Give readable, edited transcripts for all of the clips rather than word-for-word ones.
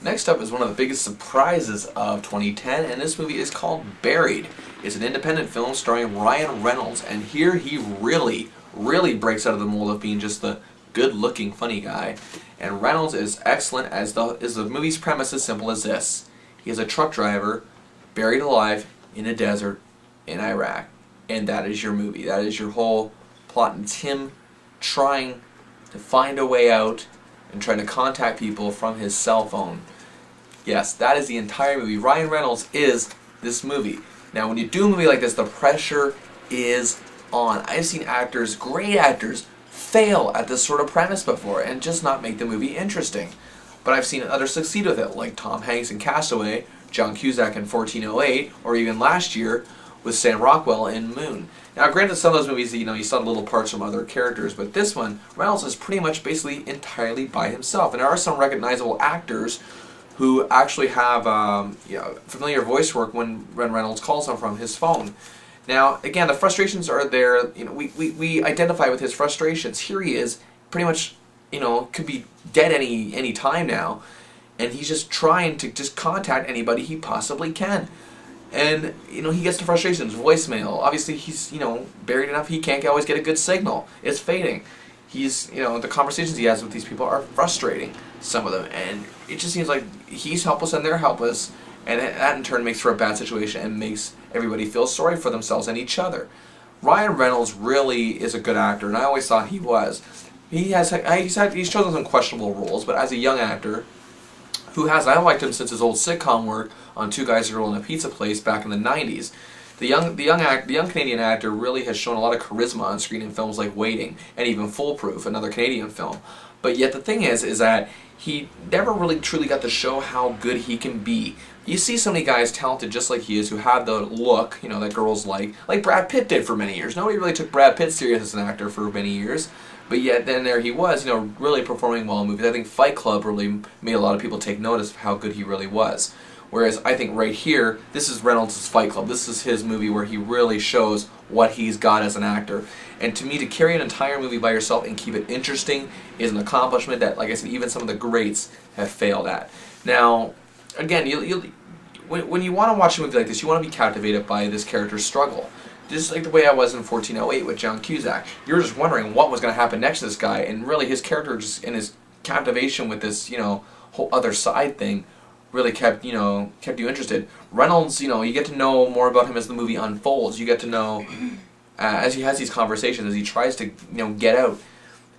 Next up is one of the biggest surprises of 2010, and this movie is called Buried. It's an independent film starring Ryan Reynolds, and here he really breaks out of the mold of being just the good-looking, funny guy. And Reynolds is excellent, as the movie's premise is simple as this. He is a truck driver, buried alive in a desert in Iraq. And that is your movie. That is your whole plot. And it's him trying to find a way out and trying to contact people from his cell phone. Yes, that is the entire movie. Ryan Reynolds is this movie. Now, when you do a movie like this, the pressure is on. I've seen actors, great actors, fail at this sort of premise before and just not make the movie interesting. But I've seen others succeed with it, like Tom Hanks in Castaway, John Cusack in 1408, or even last year with Sam Rockwell in Moon. Now, granted, some of those movies, you saw little parts from other characters, but this one, Reynolds is pretty much basically entirely by himself. And there are some recognizable actors who actually have familiar voice work when Reynolds calls them from his phone. Now, again, the frustrations are there. We identify with his frustrations. Here he is, pretty much, could be dead any time now, and he's just trying to just contact anybody he possibly can. And, he gets the frustrations, voicemail. Obviously, he's, buried enough, he can't always get a good signal. It's fading. He's, the conversations he has with these people are frustrating, some of them. And it just seems like he's helpless and they're helpless. And that in turn makes for a bad situation and makes everybody feel sorry for themselves and each other. Ryan Reynolds really is a good actor, and I always thought he was. He's chosen some questionable roles, but as a young actor, I've liked him since his old sitcom work on Two Guys, a Girl, and a Pizza Place back in the 90s. The young Canadian actor really has shown a lot of charisma on screen in films like Waiting and even Foolproof, another Canadian film. But yet the thing is that he never really truly got to show how good he can be. You see so many guys talented just like he is who have the look, that girls like Brad Pitt did for many years. Nobody really took Brad Pitt serious as an actor for many years. But yet then there he was, really performing well in movies. I think Fight Club really made a lot of people take notice of how good he really was. Whereas I think right here, this is Reynolds' Fight Club. This is his movie where he really shows what he's got as an actor. And to me, to carry an entire movie by yourself and keep it interesting is an accomplishment that, like I said, even some of the greats have failed at. Now, again, when you want to watch a movie like this, you want to be captivated by this character's struggle. Just like the way I was in 1408 with John Cusack. You're just wondering what was going to happen next to this guy, and really his character just and his captivation with this, whole other side thing really kept you interested. Reynolds, you get to know more about him as the movie unfolds. You get to know as he has these conversations, as he tries to get out.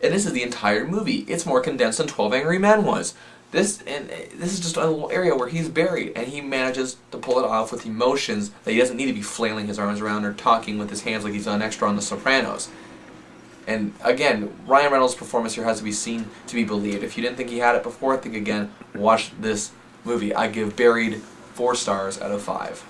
And this is the entire movie. It's more condensed than 12 Angry Men was. This is just a little area where he's buried, and he manages to pull it off with emotions that he doesn't need to be flailing his arms around or talking with his hands like he's on extra on The Sopranos. And again, Ryan Reynolds' performance here has to be seen to be believed. If you didn't think he had it before, think again. Watch this movie. I give Buried 4 stars out of 5.